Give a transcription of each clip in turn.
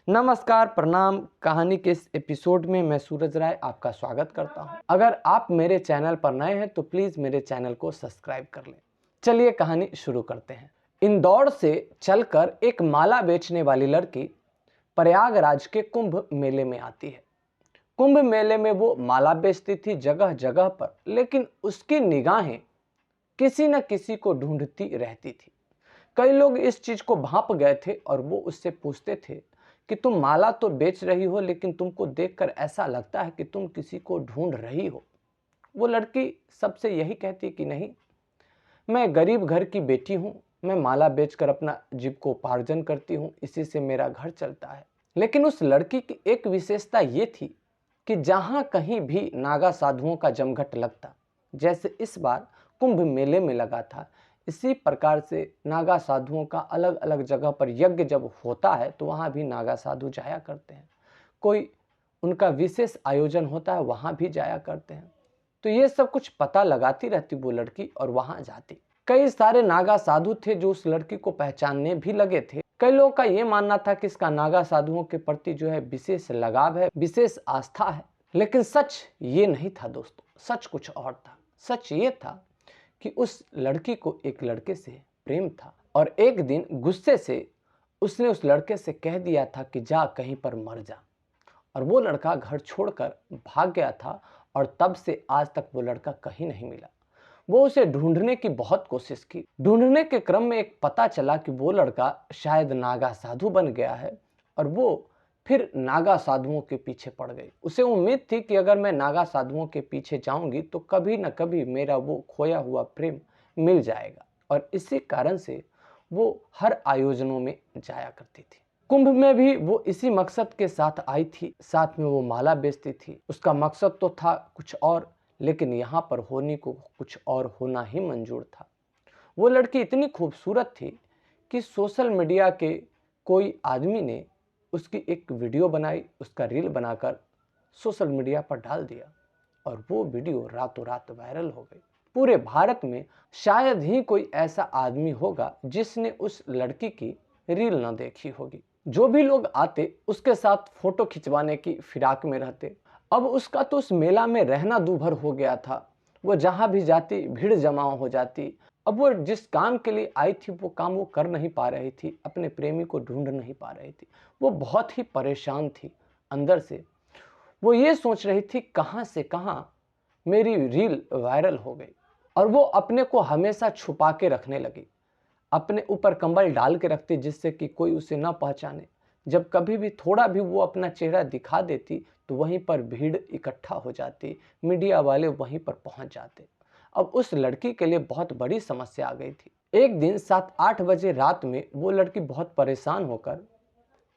नमस्कार, प्रणाम। कहानी के इस एपिसोड में मैं सूरज राय आपका स्वागत करता हूं। अगर आप मेरे चैनल पर नए हैं तो प्लीज़ मेरे चैनल को सब्सक्राइब कर लें। चलिए कहानी शुरू करते हैं। इंदौर से चलकर एक माला बेचने वाली लड़की प्रयागराज के कुंभ मेले में आती है। कुंभ मेले में वो माला बेचती थी जगह जगह पर, लेकिन उसकी निगाहें किसी न किसी को ढूंढती रहती थी। कई लोग इस चीज को भांप गए थे और वो उससे पूछते थे कि तुम माला तो बेच रही हो, लेकिन तुमको देखकर ऐसा लगता है कि तुम किसी को ढूंढ रही हो। वो लड़की सबसे यही कहती कि नहीं, मैं गरीब घर की बेटी हूं, मैं माला बेचकर अपना जीविकोपार्जन करती हूं, इसी से मेरा घर चलता है। लेकिन उस लड़की की एक विशेषता ये थी कि जहां कहीं भी नागा साधुओं का जमघट लगता, जैसे इस बार कुंभ मेले में लगा था, इसी प्रकार से नागा साधुओं का अलग अलग जगह पर यज्ञ जब होता है तो वहां भी नागा साधु जाया करते हैं। कोई उनका विशेष आयोजन होता है, वहां भी जाया करते हैं। तो ये सब कुछ पता लगाती रहती वो लड़की और वहां जाती। कई सारे नागा साधु थे जो उस लड़की को पहचानने भी लगे थे। कई लोगों का ये मानना था कि इसका नागा साधुओं के प्रति जो है विशेष लगाव है, विशेष आस्था है। लेकिन सच ये नहीं था दोस्तों, सच कुछ और था। सच ये था कि उस लड़की को एक लड़के से प्रेम था और एक दिन गुस्से से उसने उस लड़के से कह दिया था कि जा कहीं पर मर जा। और वो लड़का घर छोड़कर भाग गया था और तब से आज तक वो लड़का कहीं नहीं मिला। वो उसे ढूंढने की बहुत कोशिश की। ढूंढने के क्रम में एक पता चला कि वो लड़का शायद नागा साधु बन गया है और वो फिर नागा साधुओं के पीछे पड़ गई। उसे उम्मीद थी कि अगर मैं नागा साधुओं के पीछे जाऊंगी तो कभी न कभी मेरा वो खोया हुआ प्रेम मिल जाएगा, और इसी कारण से वो हर आयोजनों में जाया करती थी। कुंभ में भी वो इसी मकसद के साथ आई थी, साथ में वो माला बेचती थी। उसका मकसद तो था कुछ और, लेकिन यहाँ पर होने को कुछ और होना ही मंजूर था। वो लड़की इतनी खूबसूरत थी कि सोशल मीडिया के कोई आदमी ने उसकी एक वीडियो बनाई, उसका रील बनाकर सोशल मीडिया पर डाल दिया और वो वीडियो रातों रात वायरल हो गई। पूरे भारत में शायद ही कोई ऐसा आदमी होगा जिसने उस लड़की की रील न देखी होगी। जो भी लोग आते उसके साथ फोटो खिंचवाने की फिराक में रहते। अब उसका तो उस मेला में रहना दूभर हो गया था। वो जहां भी जाती भीड़ जमा हो जाती। अब वो जिस काम के लिए आई थी वो काम वो कर नहीं पा रही थी, अपने प्रेमी को ढूंढ नहीं पा रही थी। वो बहुत ही परेशान थी अंदर से। वो ये सोच रही थी कहां से कहां मेरी रील वायरल हो गई, और वो अपने को हमेशा छुपा के रखने लगी। अपने ऊपर कंबल डाल के रखती जिससे कि कोई उसे न पहचाने। जब कभी भी थोड़ा भी वो अपना चेहरा दिखा देती तो वहीं पर भीड़ इकट्ठा हो जाती, मीडिया वाले वहीं पर पहुंच जाते। अब उस लड़की के लिए बहुत बड़ी समस्या आ गई थी। एक दिन 7-8 बजे रात में वो लड़की बहुत परेशान होकर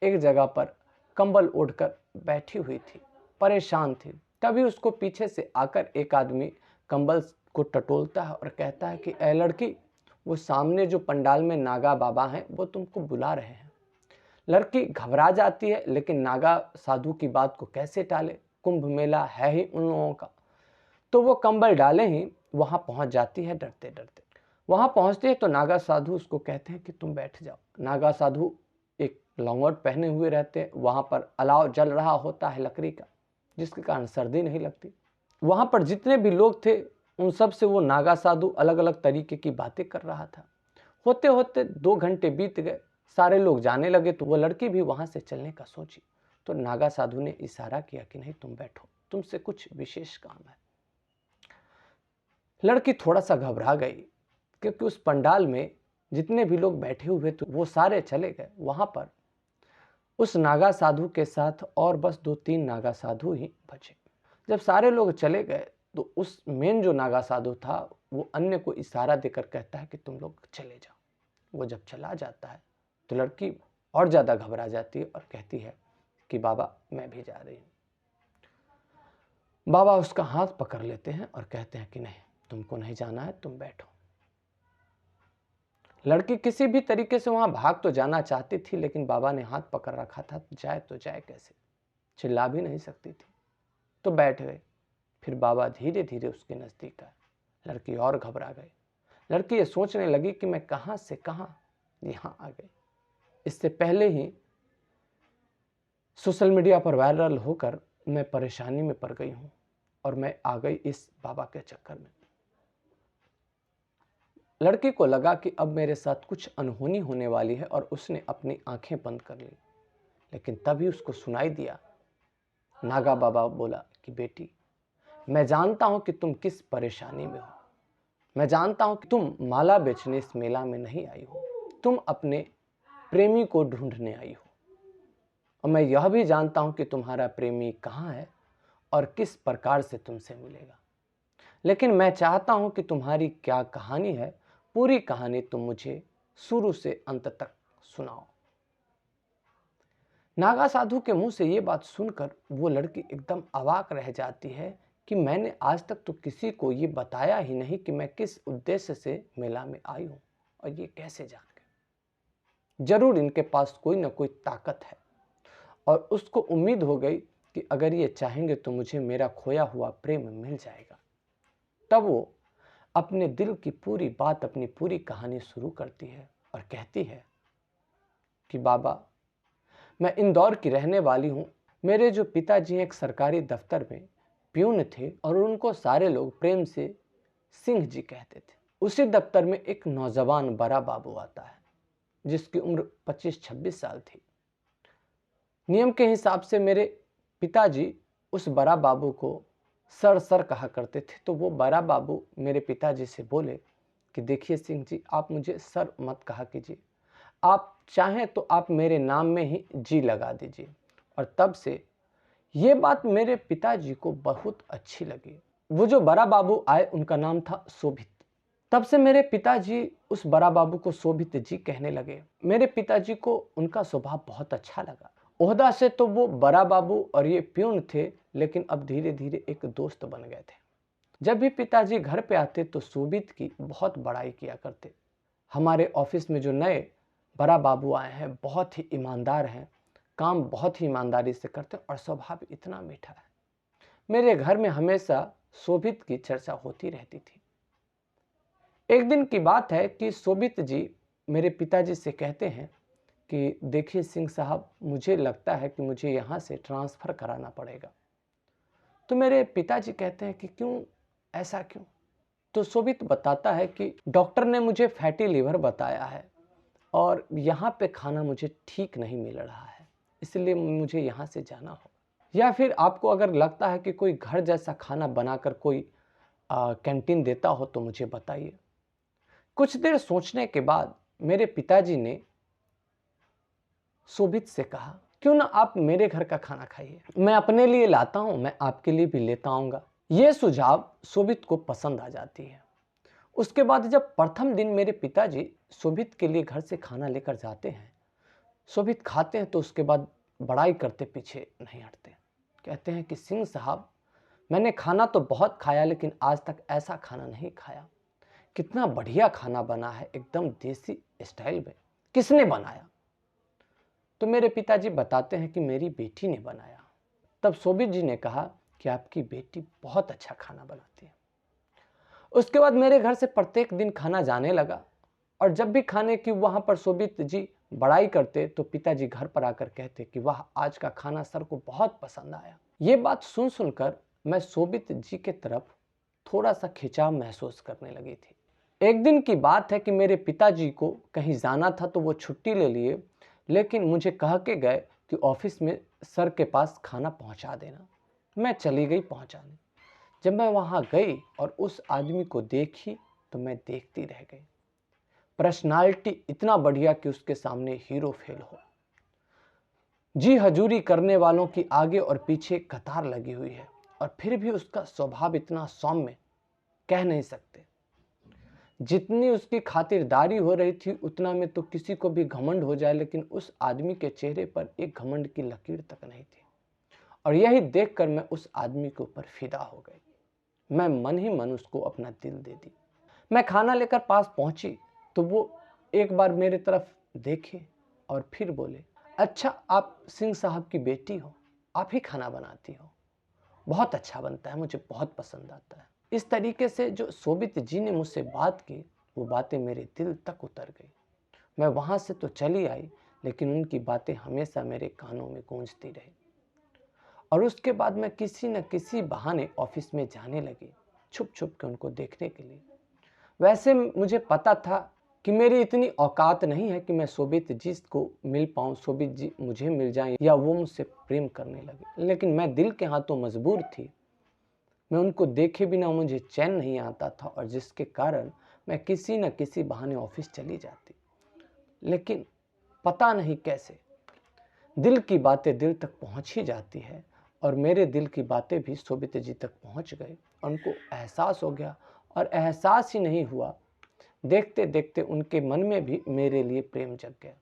एक जगह पर कंबल ओढ़कर बैठी हुई थी, परेशान थी। तभी उसको पीछे से आकर एक आदमी कंबल को टटोलता है और कहता है कि ए लड़की, वो सामने जो पंडाल में नागा बाबा हैं वो तुमको बुला रहे हैं। लड़की घबरा जाती है, लेकिन नागा साधु की बात को कैसे टाले, कुंभ मेला है ही उन लोगों का। तो वो कंबल डाले ही वहां पहुंच जाती है डरते डरते। वहां पहुंचते हैं तो नागा साधु उसको कहते हैं कि तुम बैठ जाओ। नागा साधु एक लौंगोट पहने हुए रहते हैं। वहां पर अलाव जल रहा होता है लकड़ी का, जिसके कारण सर्दी नहीं लगती। वहां पर जितने भी लोग थे उन सब से वो नागा साधु अलग अलग तरीके की बातें कर रहा था। होते होते 2 घंटे बीत गए, सारे लोग जाने लगे तो वो लड़की भी वहां से चलने का सोची। तो नागा साधु ने इशारा किया कि नहीं, तुम बैठो, तुमसे कुछ विशेष काम है। लड़की थोड़ा सा घबरा गई, क्योंकि उस पंडाल में जितने भी लोग बैठे हुए थे वो सारे चले गए। वहां पर उस नागा साधु के साथ और बस 2-3 नागा साधु ही बचे। जब सारे लोग चले गए तो उस मेन जो नागा साधु था वो अन्य को इशारा देकर कहता है कि तुम लोग चले जाओ। वो जब चला जाता है तो लड़की और ज्यादा घबरा जाती है और कहती है कि बाबा मैं भी जा रही हूं। बाबा उसका हाथ पकड़ लेते हैं और कहते हैं कि नहीं, तुमको नहीं जाना है, तुम बैठो। लड़की किसी भी तरीके से वहां भाग तो जाना चाहती थी, लेकिन बाबा ने हाथ पकड़ रखा था, जाए तो जाए कैसे, चिल्ला भी नहीं सकती थी। तो बैठ गए। फिर बाबा धीरे धीरे उसके नजदीक आए। लड़की और घबरा गई। लड़की ये सोचने लगी कि मैं कहां से कहां यहां आ गई। इससे पहले ही सोशल मीडिया पर वायरल होकर मैं परेशानी में पड़ गई हूँ और मैं आ गई इस बाबा के चक्कर में। लड़की को लगा कि अब मेरे साथ कुछ अनहोनी होने वाली है और उसने अपनी आंखें बंद कर ली। लेकिन तभी उसको सुनाई दिया, नागा बाबा बोला कि बेटी, मैं जानता हूं कि तुम किस परेशानी में हो। मैं जानता हूं कि तुम माला बेचने इस मेला में नहीं आई हो, तुम अपने प्रेमी को ढूंढने आई हो। और मैं यह भी जानता हूं कि तुम्हारा प्रेमी कहाँ है और किस प्रकार से तुमसे मिलेगा। लेकिन मैं चाहता हूं कि तुम्हारी क्या कहानी है, पूरी कहानी तुम मुझे शुरू से अंत तक सुनाओ। नागा साधु के मुंह से ये बात सुनकर वो लड़की एकदम अवाक रह जाती है कि मैंने आज तक तो किसी को ये बताया ही नहीं कि मैं किस उद्देश्य से मेला में आई हूं, और ये कैसे जान गए। जरूर इनके पास कोई ना कोई ताकत है। और उसको उम्मीद हो गई कि अगर ये चाहेंगे तो मुझे मेरा खोया हुआ प्रेम मिल जाएगा। तब वो अपने दिल की पूरी बात, अपनी पूरी कहानी शुरू करती है और कहती है कि बाबा, मैं इंदौर की रहने वाली हूँ। मेरे जो पिताजी एक सरकारी दफ्तर में प्यून थे और उनको सारे लोग प्रेम से सिंह जी कहते थे। उसी दफ्तर में एक नौजवान बड़ा बाबू आता है जिसकी उम्र 25-26 साल थी। नियम के हिसाब से मेरे पिताजी उस बड़ा बाबू को सर कहा करते थे। तो वो बड़ा बाबू मेरे पिताजी से बोले कि देखिए सिंह जी, आप मुझे सर मत कहा कीजिए, आप चाहें तो आप मेरे नाम में ही जी लगा दीजिए। और तब से ये बात मेरे पिताजी को बहुत अच्छी लगी। वो जो बड़ा बाबू आए उनका नाम था शोभित। तब से मेरे पिताजी उस बड़ा बाबू को शोभित जी कहने लगे। मेरे पिताजी को उनका स्वभाव बहुत अच्छा लगा। ओहदा से तो वो बड़ा बाबू और ये प्यून थे, लेकिन अब धीरे धीरे एक दोस्त बन गए थे। जब भी पिताजी घर पे आते तो शोभित की बहुत बड़ाई किया करते। हमारे ऑफिस में जो नए बड़ा बाबू आए हैं बहुत ही ईमानदार हैं, काम बहुत ही ईमानदारी से करते और स्वभाव इतना मीठा है। मेरे घर में हमेशा शोभित की चर्चा होती रहती थी। एक दिन की बात है कि शोभित जी मेरे पिताजी से कहते हैं कि देखिए सिंह साहब, मुझे लगता है कि मुझे यहाँ से ट्रांसफ़र कराना पड़ेगा। तो मेरे पिताजी कहते हैं कि क्यों, ऐसा क्यों? तो शोभित बताता है कि डॉक्टर ने मुझे फैटी लीवर बताया है और यहाँ पे खाना मुझे ठीक नहीं मिल रहा है, इसलिए मुझे यहाँ से जाना होगा। या फिर आपको अगर लगता है कि कोई घर जैसा खाना बनाकर कोई कैंटीन देता हो तो मुझे बताइए। कुछ देर सोचने के बाद मेरे पिताजी ने शोभित से कहा, क्यों ना आप मेरे घर का खाना खाइए, मैं अपने लिए लाता हूं, मैं आपके लिए भी लेता आऊंगा। यह सुझाव शोभित को पसंद आ जाती है। उसके बाद जब प्रथम दिन मेरे पिताजी शोभित के लिए घर से खाना लेकर जाते हैं, शोभित खाते हैं तो उसके बाद बड़ाई करते पीछे नहीं हटते। कहते हैं कि सिंह साहब, मैंने खाना तो बहुत खाया लेकिन आज तक ऐसा खाना नहीं खाया। कितना बढ़िया खाना बना है, एकदम देसी स्टाइल में। किसने बनाया? तो मेरे पिताजी बताते हैं कि मेरी बेटी ने बनाया। तब शोभित जी ने कहा कि आपकी बेटी बहुत अच्छा खाना बनाती है। उसके बाद मेरे घर से प्रत्येक दिन खाना जाने लगा और जब भी खाने की वहां पर शोभित जी बड़ाई करते तो पिताजी घर पर आकर कहते कि वाह, आज का खाना सर को बहुत पसंद आया। ये बात सुनकर मैं शोभित जी के तरफ थोड़ा सा खिंचाव महसूस करने लगी थी। एक दिन की बात है कि मेरे पिताजी को कहीं जाना था तो वो छुट्टी ले लिए, लेकिन मुझे कह के गए कि ऑफिस में सर के पास खाना पहुंचा देना। मैं चली गई पहुंचाने। जब मैं वहां गई और उस आदमी को देखी तो मैं देखती रह गई। पर्सनालिटी इतना बढ़िया कि उसके सामने हीरो फेल हो। जी हजूरी करने वालों की आगे और पीछे कतार लगी हुई है और फिर भी उसका स्वभाव इतना सौम्य, कह नहीं सकते। जितनी उसकी खातिरदारी हो रही थी उतना में तो किसी को भी घमंड हो जाए, लेकिन उस आदमी के चेहरे पर एक घमंड की लकीर तक नहीं थी। और यही देखकर मैं उस आदमी के ऊपर फिदा हो गई। मैं मन ही मन उसको अपना दिल दे दी। मैं खाना लेकर पास पहुंची तो वो एक बार मेरे तरफ देखे और फिर बोले, अच्छा आप सिंह साहब की बेटी हो, आप ही खाना बनाती हो, बहुत अच्छा बनता है, मुझे बहुत पसंद आता है। इस तरीके से जो शोभित जी ने मुझसे बात की वो बातें मेरे दिल तक उतर गई। मैं वहां से तो चली आई, लेकिन उनकी बातें हमेशा मेरे कानों में गूंजती रही। और उसके बाद मैं किसी न किसी बहाने ऑफिस में जाने लगी, छुप छुप के उनको देखने के लिए। वैसे मुझे पता था कि मेरी इतनी औकात नहीं है कि मैं शोभित जी को मिल पाऊँ, शोभित जी मुझे मिल जाएं या वो मुझसे प्रेम करने लगे, लेकिन मैं दिल के हाथों मजबूर थी। मैं उनको देखे बिना मुझे चैन नहीं आता था और जिसके कारण मैं किसी न किसी बहाने ऑफिस चली जाती। लेकिन पता नहीं कैसे दिल की बातें दिल तक पहुंच ही जाती है और मेरे दिल की बातें भी शोभित जी तक पहुंच गए। उनको एहसास हो गया और एहसास ही नहीं हुआ, देखते देखते उनके मन में भी मेरे लिए प्रेम जग गया।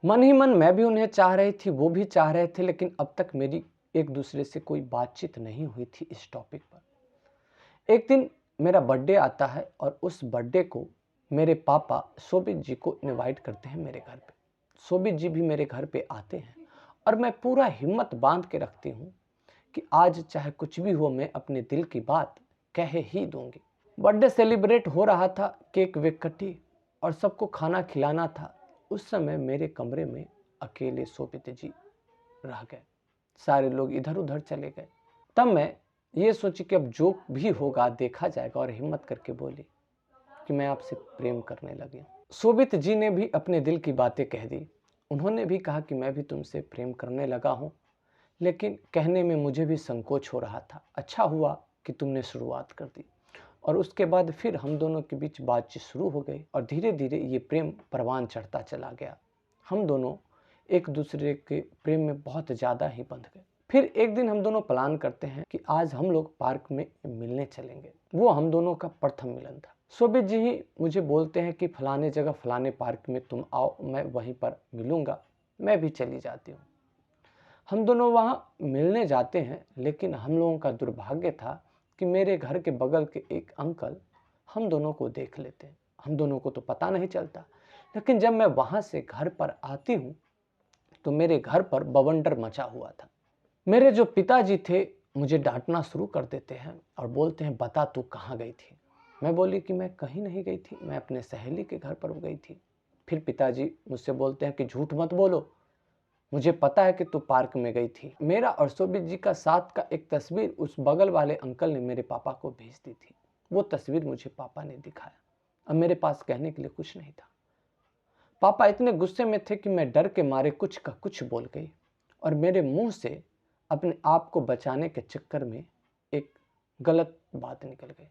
मन ही मन मैं भी उन्हें चाह रही थी, वो भी चाह रहे थे, लेकिन अब तक मेरी एक दूसरे से कोई बातचीत नहीं हुई थी इस टॉपिक पर। एक दिन मेरा बर्थडे आता है और उस बर्थडे को मेरे पापा शोभित जी को इनवाइट करते हैं मेरे घर पे। शोभित जी भी मेरे घर पे आते हैं और मैं पूरा हिम्मत बांध के रखती हूँ कि आज चाहे कुछ भी हो मैं अपने दिल की बात कह ही दूंगी। बर्थडे सेलिब्रेट हो रहा था, केक वेक कटी और सबको खाना खिलाना था। उस समय मेरे कमरे में अकेले शोभित जी रह गए, सारे लोग इधर उधर चले गए। तब मैं ये सोची कि अब जो भी होगा देखा जाएगा और हिम्मत करके बोली कि मैं आपसे प्रेम करने लगी। शोभित जी ने भी अपने दिल की बातें कह दी। उन्होंने भी कहा कि मैं भी तुमसे प्रेम करने लगा हूँ, लेकिन कहने में मुझे भी संकोच हो रहा था। अच्छा हुआ कि तुमने शुरुआत कर दी। और उसके बाद फिर हम दोनों के बीच बातचीत शुरू हो गई और धीरे धीरे ये प्रेम परवान चढ़ता चला गया। हम दोनों एक दूसरे के प्रेम में बहुत ज़्यादा ही बंध गए। फिर एक दिन हम दोनों प्लान करते हैं कि आज हम लोग पार्क में मिलने चलेंगे। वो हम दोनों का प्रथम मिलन था। शोभित जी ही मुझे बोलते हैं कि फलाने जगह फलाने पार्क में तुम आओ, मैं वहीं पर मिलूंगा। मैं भी चली जाती हूँ। हम दोनों वहाँ मिलने जाते हैं, लेकिन हम लोगों का दुर्भाग्य था कि मेरे घर के बगल के एक अंकल हम दोनों को देख लेते हैं। हम दोनों को तो पता नहीं चलता, लेकिन जब मैं वहाँ से घर पर आती हूँ तो मेरे घर पर बवंडर मचा हुआ था। मेरे जो पिताजी थे मुझे डांटना शुरू कर देते हैं और बोलते हैं, बता तू कहाँ गई थी। मैं बोली कि मैं कहीं नहीं गई थी, मैं अपने सहेली के घर पर गई थी। फिर पिताजी मुझसे बोलते हैं कि झूठ मत बोलो, मुझे पता है कि तू पार्क में गई थी। मेरा और शोभित जी का साथ का एक तस्वीर उस बगल वाले अंकल ने मेरे पापा को भेज दी थी। वो तस्वीर मुझे पापा ने दिखाया। अब मेरे पास कहने के लिए कुछ नहीं था। पापा इतने गुस्से में थे कि मैं डर के मारे कुछ का कुछ बोल गई और मेरे मुंह से अपने आप को बचाने के चक्कर में एक गलत बात निकल गई।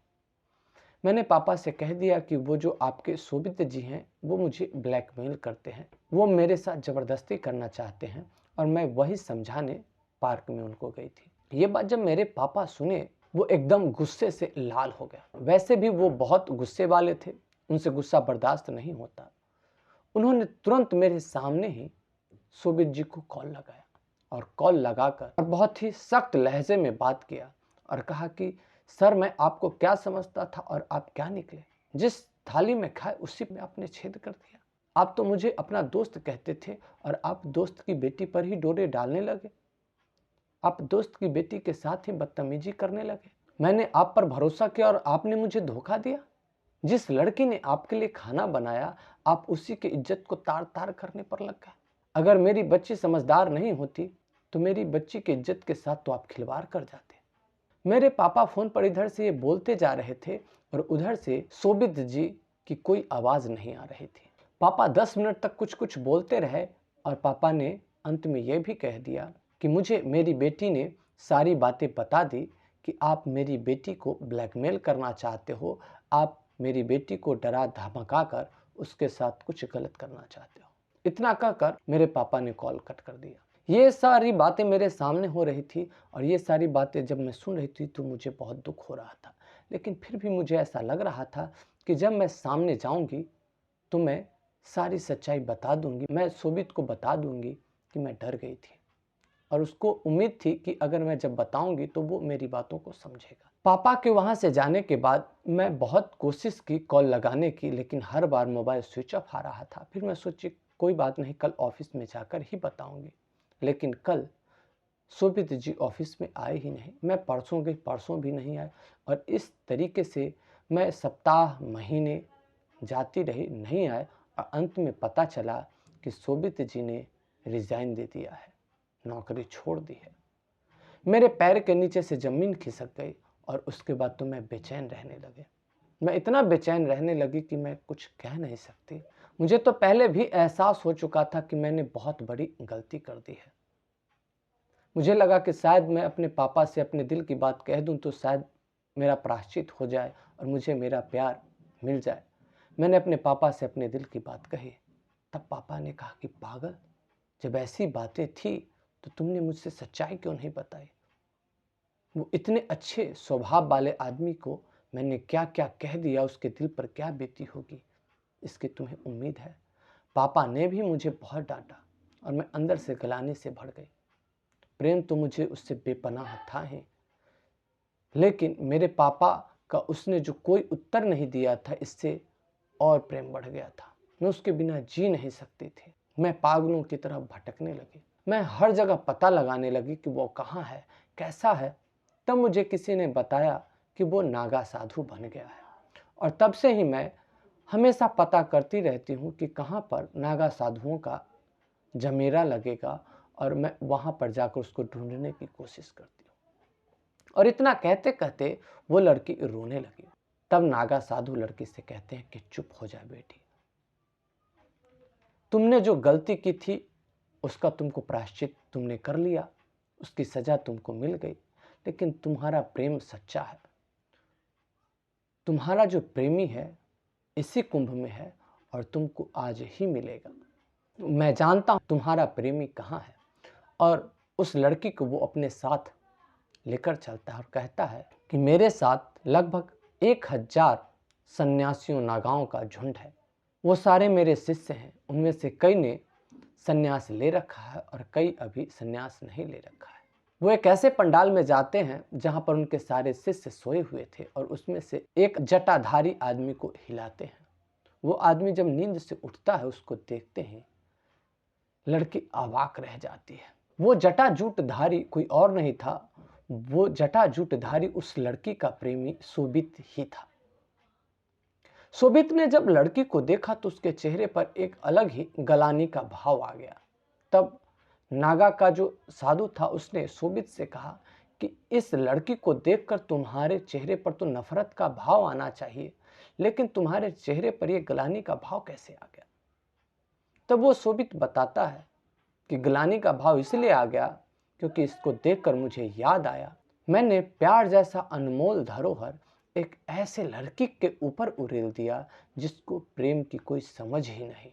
मैंने पापा से कह दिया कि वो जो आपके शोभित जी हैं वो मुझे ब्लैकमेल करते हैं, वो मेरे साथ ज़बरदस्ती करना चाहते हैं और मैं वही समझाने पार्क में उनको गई थी। ये बात जब मेरे पापा सुने वो एकदम गुस्से से लाल हो गया। वैसे भी वो बहुत गुस्से वाले थे, उनसे गुस्सा बर्दाश्त नहीं होता। उन्होंने तुरंत मेरे सामने ही शोभित जी को कॉल लगाया और कॉल लगाकर और बहुत ही सख्त लहजे में बात किया और कहा कि सर मैं आपको क्या समझता था और आप क्या निकले। जिस थाली में खाए उसी में आपने छेद कर दिया। आप तो मुझे अपना दोस्त कहते थे और आप दोस्त की बेटी पर ही डोरे डालने लगे। आप दोस्त की बेटी के साथ ही बदतमीजी करने लगे। मैंने आप पर भरोसा किया और आपने मुझे धोखा दिया। जिस लड़की ने आपके लिए खाना बनाया आप उसी की इज्जत को तार तार करने पर लग गए। अगर मेरी बच्ची समझदार नहीं होती तो मेरी बच्ची की इज्जत के साथ तो आप खिलवाड़ कर जाते। मेरे पापा फोन पर इधर से ये बोलते जा रहे थे और उधर से शोभित जी की कोई आवाज नहीं आ रही थी। पापा 10 मिनट तक कुछ कुछ बोलते रहे और पापा ने अंत में यह भी कह दिया कि मुझे मेरी बेटी ने सारी बातें बता दी कि आप मेरी बेटी को ब्लैकमेल करना चाहते हो, आप मेरी बेटी को डरा धमका कर उसके साथ कुछ गलत करना चाहते हो। इतना कहकर मेरे पापा ने कॉल कट कर दिया। ये सारी बातें मेरे सामने हो रही थी और ये सारी बातें जब मैं सुन रही थी तो मुझे बहुत दुख हो रहा था, लेकिन फिर भी मुझे ऐसा लग रहा था कि जब मैं सामने जाऊंगी तो मैं सारी सच्चाई बता दूंगी, मैं शोभित को बता दूंगी कि मैं डर गई थी और उसको उम्मीद थी कि अगर मैं जब बताऊंगी तो वो मेरी बातों को समझेगा। पापा के वहाँ से जाने के बाद मैं बहुत कोशिश की कॉल लगाने की, लेकिन हर बार मोबाइल स्विच ऑफ आ रहा था। फिर मैं सोची कोई बात नहीं, कल ऑफिस में जाकर ही बताऊंगी। लेकिन कल शोभित जी ऑफिस में आए ही नहीं। मैं परसों गई, परसों भी नहीं आए और इस तरीके से मैं सप्ताह महीने जाती रही, नहीं आए और अंत में पता चला कि शोभित जी ने रिजाइन दे दिया है, नौकरी छोड़ दी है। मेरे पैर के नीचे से ज़मीन खिसक गई और उसके बाद तो मैं बेचैन रहने लगे। मैं इतना बेचैन रहने लगी कि मैं कुछ कह नहीं सकती। मुझे तो पहले भी एहसास हो चुका था कि मैंने बहुत बड़ी गलती कर दी है। मुझे लगा कि शायद मैं अपने पापा से अपने दिल की बात कह दूं तो शायद मेरा प्रायश्चित हो जाए और मुझे मेरा प्यार मिल जाए। मैंने अपने पापा से अपने दिल की बात कही। तब पापा ने कहा कि पागल, जब ऐसी बातें थी तो तुमने मुझसे सच्चाई क्यों नहीं बताई? वो इतने अच्छे स्वभाव वाले आदमी को मैंने क्या क्या कह दिया, उसके दिल पर क्या बीती होगी, इसकी तुम्हें उम्मीद है? पापा ने भी मुझे बहुत डांटा और मैं अंदर से गलाने से भर गई। प्रेम तो मुझे उससे बेपनाह था ही, लेकिन मेरे पापा का उसने जो कोई उत्तर नहीं दिया था, इससे और प्रेम बढ़ गया था। मैं उसके बिना जी नहीं सकती थी। मैं पागलों की तरह भटकने लगी। मैं हर जगह पता लगाने लगी कि वो कहाँ है, कैसा है। तब मुझे किसी ने बताया कि वो नागा साधु बन गया है और तब से ही मैं हमेशा पता करती रहती हूँ कि कहाँ पर नागा साधुओं का जमेरा लगेगा और मैं वहाँ पर जाकर उसको ढूंढने की कोशिश करती हूँ। और इतना कहते कहते वो लड़की रोने लगी। तब नागा साधु लड़की से कहते हैं कि चुप हो जाए बेटी, तुमने जो गलती की थी उसका तुमको प्रायश्चित तुमने कर लिया, उसकी सजा तुमको मिल गई, लेकिन तुम्हारा प्रेम सच्चा है। तुम्हारा जो प्रेमी है इसी कुंभ में है और तुमको आज ही मिलेगा। मैं जानता हूं तुम्हारा प्रेमी कहाँ है। और उस लड़की को वो अपने साथ लेकर चलता है और कहता है कि मेरे साथ लगभग 1000 सन्यासियों नागाओं का झुंड है। वो सारे मेरे शिष्य हैं। उनमें से कई ने सन्यास ले रखा है और कई अभी सन्यास नहीं ले रखा है। वो एक ऐसे पंडाल में जाते हैं जहां पर उनके सारे शिष्य सोए हुए थे और उसमें से एक जटाधारी आदमी को हिलाते हैं। वो आदमी जब नींद से उठता है, उसको देखते हैं लड़की अवाक रह जाती है। वो जटाजूटधारी कोई और नहीं था, वो जटाजूटधारी उस लड़की का प्रेमी शोभित ही था। शोभित ने जब लड़की को देखा तो उसके चेहरे पर एक अलग ही गलानी का भाव आ गया। तब नागा का जो साधु था उसने शोभित से कहा कि इस लड़की को देखकर तुम्हारे चेहरे पर तो नफरत का भाव आना चाहिए, लेकिन तुम्हारे चेहरे पर यह गलानी का भाव कैसे आ गया? तब वो शोभित बताता है कि गलानी का भाव इसलिए आ गया क्योंकि इसको देखकर मुझे याद आया मैंने प्यार जैसा अनमोल धरोहर एक ऐसे लड़की के ऊपर उड़ेल दिया जिसको प्रेम की कोई समझ ही नहीं।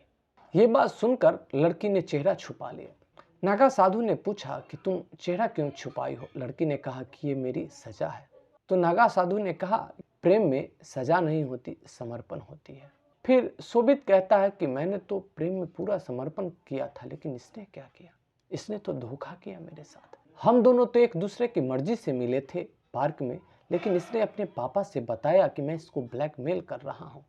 ये बात सुनकर लड़की ने चेहरा छुपा लिया। नागा साधु ने पूछा कि तुम चेहरा क्यों छुपाई हो? लड़की ने कहा कि ये मेरी सजा है। तो नागा साधु ने कहा प्रेम में सजा नहीं होती, समर्पण होती है। फिर शोभित कहता है कि मैंने तो प्रेम में पूरा समर्पण किया था, लेकिन इसने क्या किया? इसने तो धोखा किया मेरे साथ। हम दोनों तो एक दूसरे की मर्जी से मिले थे पार्क में, लेकिन इसने अपने पापा से बताया कि मैं इसको ब्लैकमेल कर रहा हूँ।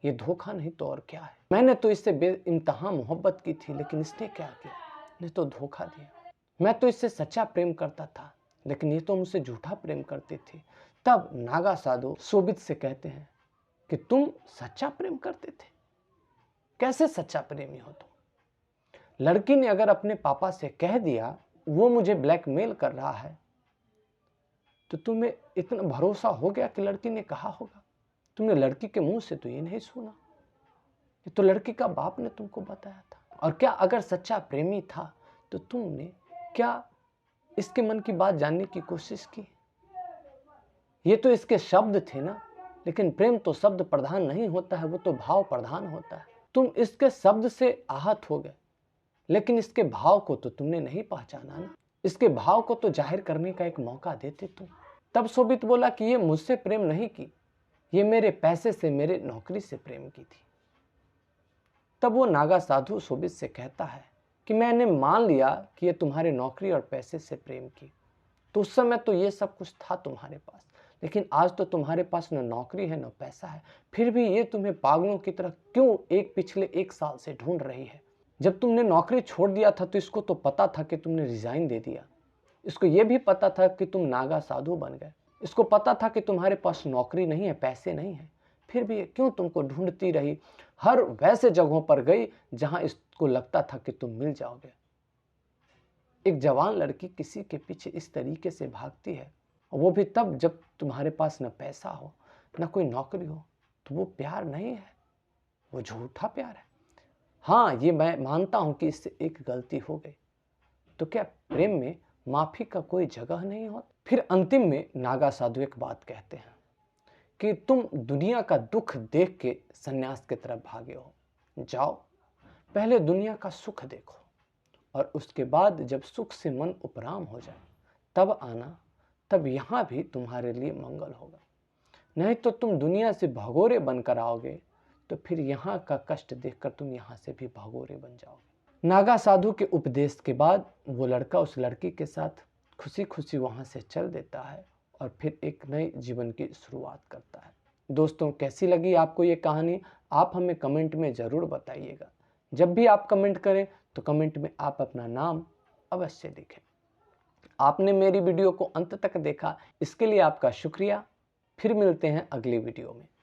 ये धोखा नहीं तो और क्या है? मैंने तो इससे बेइंतहा मोहब्बत की थी, लेकिन इसने क्या किया? इसने तो धोखा दिया। मैं तो इससे सच्चा प्रेम करता था, लेकिन ये तो मुझसे झूठा प्रेम करती थी। तब नागा साधु शोभित से कहते हैं कि तुम सच्चा प्रेम करते थे? कैसे सच्चा प्रेमी हो तुम? लड़की ने अगर अपने पापा से कह दिया वो मुझे ब्लैकमेल कर रहा है, तो तुम्हें इतना भरोसा हो गया कि लड़की ने कहा होगा? तुमने लड़की के मुंह से तो ये नहीं सुना, ये तो लड़की का बाप ने तुमको बताया था। और क्या अगर सच्चा प्रेमी था तो तुमने क्या इसके मन की बात जानने की कोशिश की? ये तो इसके शब्द थे ना, लेकिन प्रेम तो शब्द प्रधान नहीं होता है, वो तो भाव प्रधान होता है। तुम इसके शब्द से आहत हो गए, लेकिन इसके भाव को तो तुमने नहीं पहचाना ना। इसके भाव को तो जाहिर करने का एक मौका देते तुम। तब शोभित बोला कि ये मुझसे प्रेम नहीं की, ये मेरे पैसे से, मेरे नौकरी से प्रेम की थी। तब वो नागा साधु शोभित से कहता है कि मैंने मान लिया कि ये तुम्हारे नौकरी और पैसे से प्रेम की, तो उस समय तो ये सब कुछ था तुम्हारे पास, लेकिन आज तो तुम्हारे पास न नौकरी है न पैसा है, फिर भी ये तुम्हें पागलों की तरह क्यों पिछले 1 साल से ढूंढ रही है? जब तुमने नौकरी छोड़ दिया था तो इसको तो पता था कि तुमने रिजाइन दे दिया। इसको ये भी पता था कि तुम नागा साधु बन गए। इसको पता था कि तुम्हारे पास नौकरी नहीं है, पैसे नहीं है, फिर भी क्यों तुमको ढूंढती रही? हर वैसे जगहों पर गई जहां इसको लगता था कि तुम मिल जाओगे। एक जवान लड़की किसी के पीछे इस तरीके से भागती है, वो भी तब जब तुम्हारे पास न पैसा हो न कोई नौकरी हो, तो वो प्यार नहीं है, वो झूठा प्यार है। हाँ, ये मैं मानता हूं कि इससे एक गलती हो गई, तो क्या प्रेम में माफी का कोई जगह नहीं होता? फिर अंतिम में नागा साधु एक बात कहते हैं कि तुम दुनिया का दुख देख के सन्यास की तरफ भागे हो। जाओ, पहले दुनिया का सुख देखो और उसके बाद जब सुख से मन उपराम हो जाए तब आना, तब यहां भी तुम्हारे लिए मंगल होगा। नहीं तो तुम दुनिया से भगोरे बनकर आओगे तो फिर यहाँ का कष्ट देखकर तुम यहाँ से भी भगोरे बन जाओगे। नागा साधु के उपदेश के बाद वो लड़का उस लड़की के साथ खुशी खुशी वहाँ से चल देता है और फिर एक नए जीवन की शुरुआत करता है। दोस्तों, कैसी लगी आपको ये कहानी? आप हमें कमेंट में ज़रूर बताइएगा। जब भी आप कमेंट करें तो कमेंट में आप अपना नाम अवश्य लिखें। आपने मेरी वीडियो को अंत तक देखा, इसके लिए आपका शुक्रिया। फिर मिलते हैं अगली वीडियो में।